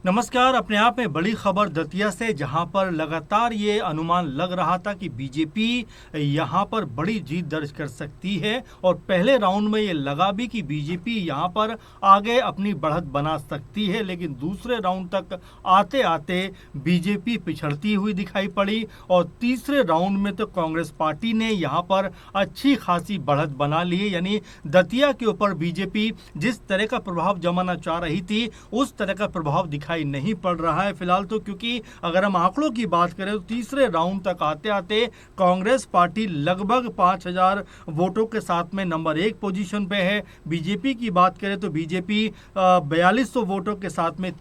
नमस्कार। अपने आप में बड़ी खबर दतिया से, जहां पर लगातार ये अनुमान लग रहा था कि बीजेपी यहां पर बड़ी जीत दर्ज कर सकती है और पहले राउंड में ये लगा भी कि बीजेपी यहां पर आगे अपनी बढ़त बना सकती है, लेकिन दूसरे राउंड तक आते आते बीजेपी पिछड़ती हुई दिखाई पड़ी और तीसरे राउंड में तो कांग्रेस पार्टी ने यहां पर अच्छी खासी बढ़त बना ली है। यानी दतिया के ऊपर बीजेपी जिस तरह का प्रभाव जमाना चाह रही थी उस तरह का प्रभाव दिखाई नहीं पड़ रहा है फिलहाल तो, क्योंकि अगर हम आंकड़ों की बात करें तो तीसरे राउंड तक आते आते कांग्रेस पार्टी लगभग 5000 वोटों के साथ में नंबर 1 पोजीशन पे है। बीजेपी की बात करें तो बीजेपी 4200 वोटों के साथ में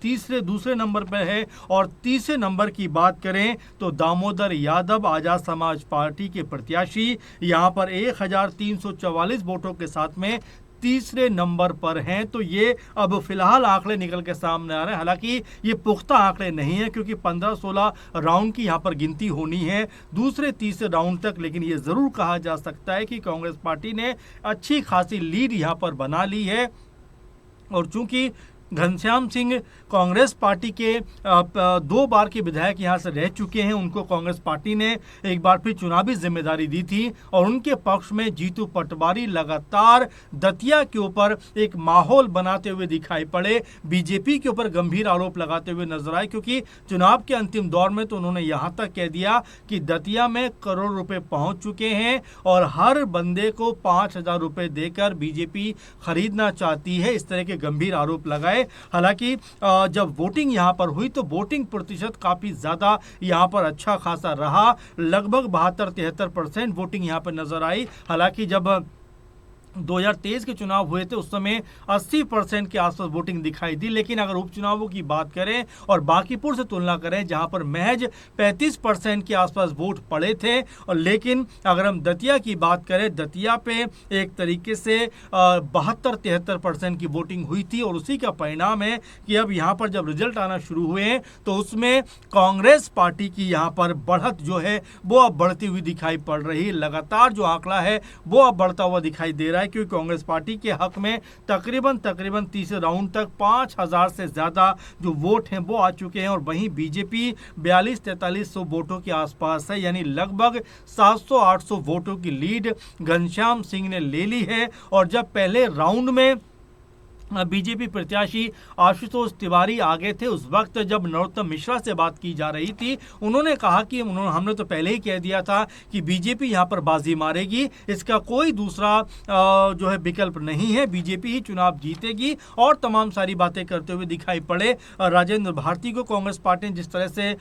दूसरे नंबर पे है और तीसरे नंबर की बात करें तो दामोदर यादव आजाद समाज पार्टी के प्रत्याशी यहां पर 1344 वोटों के साथ में तीसरे नंबर पर हैं। तो ये अब फिलहाल आंकड़े निकल के सामने आ रहे हैं। हालांकि ये पुख्ता आंकड़े नहीं है क्योंकि 15-16 राउंड की यहाँ पर गिनती होनी है दूसरे तीसरे राउंड तक, लेकिन ये जरूर कहा जा सकता है कि कांग्रेस पार्टी ने अच्छी खासी लीड यहाँ पर बना ली है। और चूंकि घनश्याम सिंह कांग्रेस पार्टी के 2 बार के विधायक यहां से रह चुके हैं, उनको कांग्रेस पार्टी ने एक बार फिर चुनावी जिम्मेदारी दी थी और उनके पक्ष में जीतू पटवारी लगातार दतिया के ऊपर एक माहौल बनाते हुए दिखाई पड़े, बीजेपी के ऊपर गंभीर आरोप लगाते हुए नजर आए, क्योंकि चुनाव के अंतिम दौर में तो उन्होंने यहां तक कह दिया कि दतिया में करोड़ रुपए पहुंच चुके हैं और हर बंदे को 5000 रुपए देकर बीजेपी खरीदना चाहती है। इस तरह के गंभीर आरोप लगाए। हालांकि जब वोटिंग यहां पर हुई तो वोटिंग प्रतिशत काफी ज्यादा यहां पर अच्छा खासा रहा, लगभग 72-73% वोटिंग यहां पर नजर आई। हालांकि जब 2023 के चुनाव हुए थे उस समय 80% के आसपास वोटिंग दिखाई दी, लेकिन अगर उपचुनावों की बात करें और बांकीपुर से तुलना करें जहां पर महज 35% के आसपास वोट पड़े थे, और लेकिन अगर हम दतिया की बात करें, दतिया पे एक तरीके से 72-73% की वोटिंग हुई थी और उसी का परिणाम है कि अब यहां पर जब रिजल्ट आना शुरू हुए तो उसमें कांग्रेस पार्टी की यहां पर बढ़त जो है वो अब बढ़ती हुई दिखाई पड़ रही है। लगातार जो आंकड़ा है वो अब बढ़ता हुआ दिखाई दे रहा है, क्योंकि कांग्रेस पार्टी के हक में तकरीबन तीसरे राउंड तक 5000 से ज्यादा जो वोट हैं वो आ चुके हैं और वहीं बीजेपी 42-4300 वोटों के आसपास है, यानी लगभग 700-800 वोटों की लीड घनश्याम सिंह ने ले ली है। और जब पहले राउंड में बीजेपी प्रत्याशी आशुतोष तिवारी आगे थे, उस वक्त जब नरोत्तम मिश्रा से बात की जा रही थी उन्होंने कहा कि हमने तो पहले ही कह दिया था कि बीजेपी यहां पर बाजी मारेगी, इसका कोई दूसरा जो है विकल्प नहीं है, बीजेपी ही चुनाव जीतेगी और तमाम सारी बातें करते हुए दिखाई पड़े। राजेंद्र भारती को कांग्रेस पार्टी ने जिस तरह से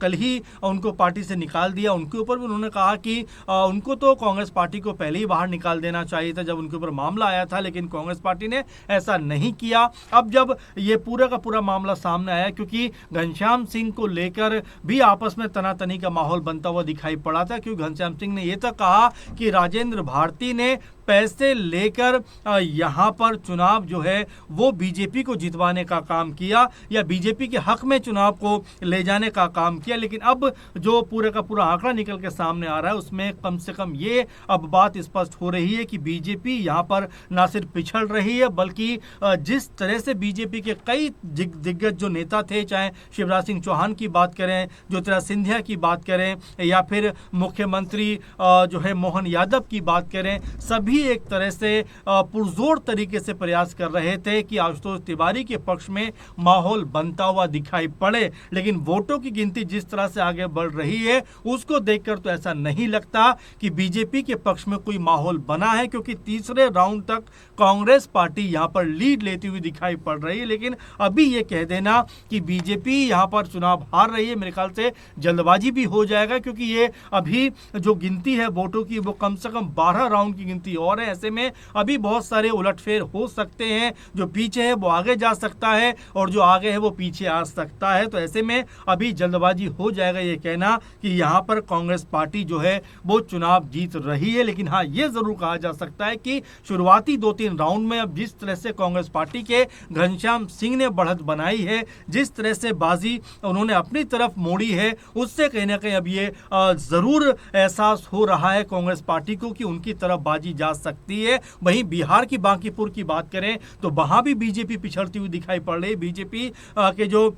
कल ही उनको पार्टी से निकाल दिया, उनके ऊपर भी उन्होंने कहा कि उनको तो कांग्रेस पार्टी को पहले ही बाहर निकाल देना चाहिए था जब उनके ऊपर मामला आया था, लेकिन कांग्रेस पार्टी ने ऐसा नहीं किया। अब जब ये पूरा का पूरा मामला सामने आया, क्योंकि घनश्याम सिंह को लेकर भी आपस में तनातनी का माहौल बनता हुआ दिखाई पड़ा था, क्योंकि घनश्याम सिंह ने यह तक कहा कि राजेंद्र भारती ने पैसे लेकर यहां पर चुनाव जो है वो बीजेपी को जितवाने का काम किया या बीजेपी के हक में चुनाव को ले जाने का काम किया। लेकिन अब जो पूरे का पूरा आंकड़ा निकल के सामने आ रहा है उसमें कम से कम ये अब बात स्पष्ट हो रही है कि बीजेपी यहां पर ना सिर्फ पिछड़ रही है, बल्कि जिस तरह से बीजेपी के कई दिग्गज जो नेता थे, चाहे शिवराज सिंह चौहान की बात करें, ज्योतिरादित्य सिंधिया की बात करें या फिर मुख्यमंत्री जो है मोहन यादव की बात करें, सभी एक तरह से पुरजोर तरीके से प्रयास कर रहे थे कि आशुतोष तिवारी के पक्ष में माहौल बनता हुआ दिखाई पड़े। लेकिन वोटों की गिनती जिस तरह से आगे बढ़ रही है उसको देखकर तो ऐसा नहीं लगता कि बीजेपी के पक्ष में कोई माहौल बना है, क्योंकि तीसरे राउंड तक कांग्रेस पार्टी यहां पर लीड लेती हुई दिखाई पड़ रही है। लेकिन अभी ये कह देना कि बीजेपी यहां पर चुनाव हार रही है, मेरे ख्याल से जल्दबाजी भी हो जाएगा, क्योंकि ये अभी जो गिनती है वोटों की वो कम से कम 12 राउंड की गिनती और है। ऐसे में अभी बहुत सारे उलटफेर हो सकते हैं, जो पीछे है वो आगे जा सकता है और जो आगे है वो पीछे आ सकता है। तो ऐसे में अभी जल्दबाजी हो जाएगा ये कहना कि यहां पर कांग्रेस पार्टी जो है वो चुनाव जीत रही है। लेकिन हाँ, ये जरूर कहा जा सकता है कि शुरुआती 2-3 राउंड में अब जिस तरह से कांग्रेस पार्टी के घनश्याम सिंह ने बढ़त बनाई है, जिस तरह से बाजी उन्होंने अपनी तरफ मोड़ी है, उससे कहीं ना कहीं अब ये जरूर एहसास हो रहा है कांग्रेस पार्टी को कि उनकी तरफ बाजी जा सकती है। वहीं बिहार की बांकीपुर की बात करें तो वहां भी बीजेपी पिछड़ती हुई दिखाई पड़ रही है। बीजेपी के जो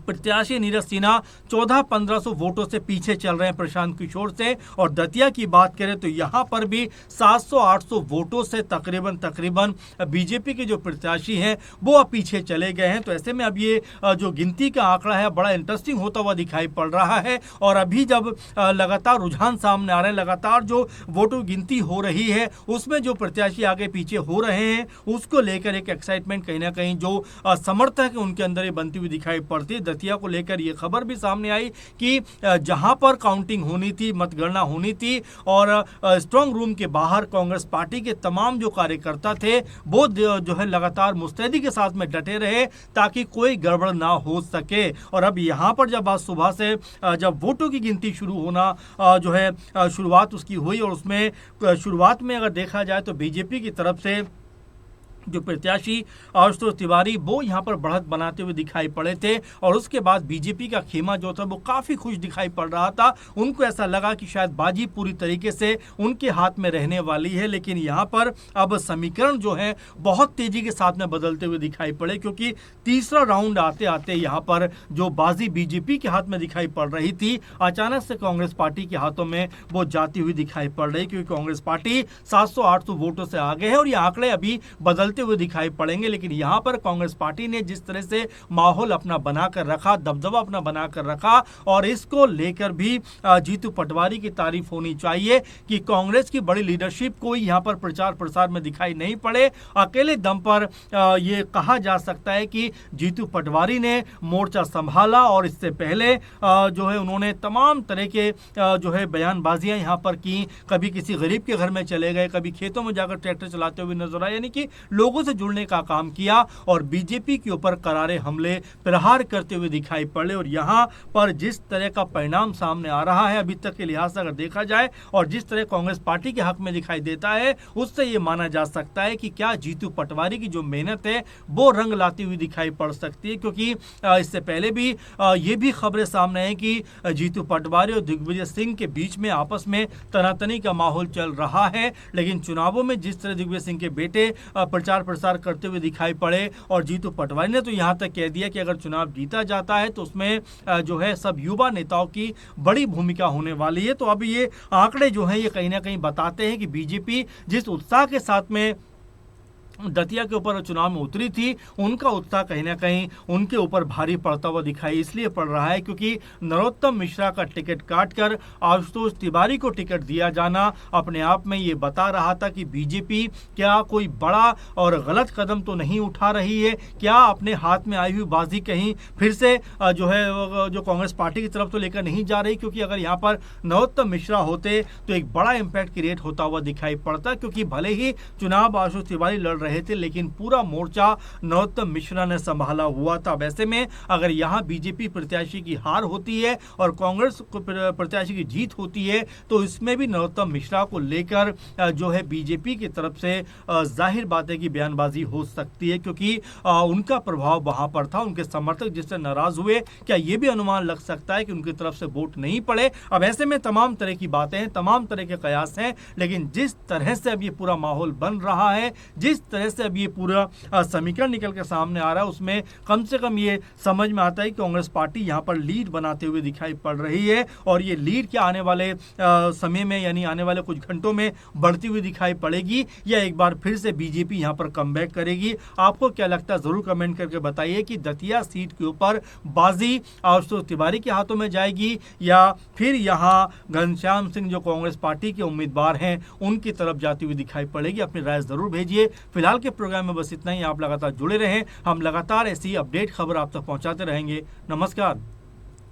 प्रत्याशी नीरज सिन्हा 1400-1500 वोटों से पीछे चल रहे हैं प्रशांत किशोर से। और दतिया की बात करें तो यहां पर भी 700-800 वोटों से तकरीबन बीजेपी के जो प्रत्याशी हैं वो अब पीछे चले गए हैं। तो ऐसे में अब ये जो गिनती का आंकड़ा है बड़ा इंटरेस्टिंग होता हुआ दिखाई पड़ रहा है। और अभी जब लगातार रुझान सामने आ रहे हैं, लगातार जो वोटों गिनती हो रही है उसमें जो प्रत्याशी आगे पीछे हो रहे हैं उसको लेकर एक एक्साइटमेंट कहीं ना कहीं जो समर्थक है उनके अंदर ये बनती हुई दिखाई पड़ती है। दतिया को लेकर ये खबर भी सामने आई कि जहां पर काउंटिंग होनी थी, मतगणना होनी थी और स्ट्रांग रूम के बाहर कांग्रेस पार्टी के तमाम जो कार्यकर्ता थे वो जो है लगातार मुस्तैदी के साथ में डटे रहे ताकि कोई गड़बड़ ना हो सके। और अब यहां पर जब आज सुबह से जब वोटों की गिनती शुरू होना जो है शुरुआत उसकी हुई और उसमें शुरुआत में अगर देखा जाए तो बीजेपी की तरफ से जो प्रत्याशी आशुतोष तिवारी वो यहाँ पर बढ़त बनाते हुए दिखाई पड़े थे। और उसके बाद बीजेपी का खेमा जो था वो काफ़ी खुश दिखाई पड़ रहा था। उनको ऐसा लगा कि शायद बाजी पूरी तरीके से उनके हाथ में रहने वाली है। लेकिन यहाँ पर अब समीकरण जो है बहुत तेज़ी के साथ में बदलते हुए दिखाई पड़े, क्योंकि तीसरा राउंड आते आते यहाँ पर जो बाजी बीजेपी के हाथ में दिखाई पड़ रही थी अचानक से कांग्रेस पार्टी के हाथों में वो जाती हुई दिखाई पड़ रही, क्योंकि कांग्रेस पार्टी 700-800 वोटों से आगे है और ये आंकड़े अभी बदल हुए दिखाई पड़ेंगे। लेकिन यहां पर कांग्रेस पार्टी ने जिस तरह से माहौल अपना बनाकर रखा, दबदबा अपना बनाकर रखा और इसको लेकर भी जीतू पटवारी की तारीफ होनी चाहिए कि कांग्रेस की बड़ी लीडरशिप कोई यहां पर प्रचार प्रसार में दिखाई नहीं पड़े। अकेले दम पर यह कहा जा सकता है कि जीतू पटवारी ने मोर्चा संभाला और इससे पहले जो है उन्होंने तमाम तरह के जो है बयानबाजियां यहां पर की। कभी किसी गरीब के घर में चले गए, कभी खेतों में जाकर ट्रैक्टर चलाते हुए नजर आए, यानी कि लोगों से जुड़ने का काम किया और बीजेपी के ऊपर करारे हमले प्रहार करते हुए दिखाई पड़े। और यहां पर जिस तरह का परिणाम सामने आ रहा है अभी तक के लिहाज से अगर देखा जाए और जिस तरह कांग्रेस पार्टी के हक में दिखाई देता है उससे यह माना जा सकता है कि क्या जीतू पटवारी की जो मेहनत है वो रंग लाती हुई दिखाई पड़ सकती है। क्योंकि इससे पहले भी ये भी खबरें सामने हैं कि जीतू पटवारी और दिग्विजय सिंह के बीच में आपस में तनातनी का माहौल चल रहा है। लेकिन चुनावों में जिस तरह दिग्विजय सिंह के बेटे प्रचार प्रसार करते हुए दिखाई पड़े और जीतू पटवारी ने तो यहां तक कह दिया कि अगर चुनाव जीता जाता है तो उसमें जो है सब युवा नेताओं की बड़ी भूमिका होने वाली है। तो अब ये आंकड़े जो हैं ये कहीं ना कहीं बताते हैं कि बीजेपी जिस उत्साह के साथ में दतिया के ऊपर चुनाव में उतरी थी उनका उत्साह कहीं ना कहीं उनके ऊपर भारी पड़ता हुआ दिखाई इसलिए पड़ रहा है क्योंकि नरोत्तम मिश्रा का टिकट काटकर आशुतोष तिवारी को टिकट दिया जाना अपने आप में ये बता रहा था कि बीजेपी क्या कोई बड़ा और गलत कदम तो नहीं उठा रही है, क्या अपने हाथ में आई हुई बाजी कहीं फिर से जो है जो कांग्रेस पार्टी की तरफ तो लेकर नहीं जा रही। क्योंकि अगर यहाँ पर नरोत्तम मिश्रा होते तो एक बड़ा इम्पैक्ट क्रिएट होता हुआ दिखाई पड़ता, क्योंकि भले ही चुनाव आशुतोष तिवारी लड़ रहे थे लेकिन पूरा मोर्चा नरोत्तम मिश्रा ने संभाला हुआ था। वैसे में अगर यहां बीजेपी प्रत्याशी की हार होती है और कांग्रेस प्रत्याशी की जीत होती है तो इसमें भी नरोत्तम मिश्रा को लेकर जो है बीजेपी की तरफ से जाहिर बात है कि बयानबाजी हो सकती है, क्योंकि उनका प्रभाव वहां पर था। उनके समर्थक जिससे नाराज हुए, क्या यह भी अनुमान लग सकता है कि उनकी तरफ से वोट नहीं पड़े। अब ऐसे में तमाम तरह की बातें हैं, तमाम तरह के कयास हैं, लेकिन जिस तरह से अब ये पूरा माहौल बन रहा है, जिस तरह से अब ये पूरा समीकरण निकल के सामने आ रहा है उसमें कम से कम ये समझ में आता है कि कांग्रेस पार्टी यहाँ पर लीड बनाते हुए दिखाई पड़ रही है। और ये लीड क्या आने वाले समय में यानी आने वाले कुछ घंटों में बढ़ती हुई दिखाई पड़ेगी या एक बार फिर से बीजेपी यहाँ पर कमबैक करेगी। आपको क्या लगता है जरूर कमेंट करके बताइए कि दतिया सीट के ऊपर बाजी आशुतोष तिवारी के हाथों में जाएगी या फिर यहाँ घनश्याम सिंह जो कांग्रेस पार्टी के उम्मीदवार हैं उनकी तरफ जाती हुई दिखाई पड़ेगी। अपनी राय जरूर भेजिए। फिलहाल के प्रोग्राम में बस इतना ही। आप लगातार जुड़े रहें, हम लगातार ऐसी अपडेट खबर आप तक पहुंचाते रहेंगे। नमस्कार।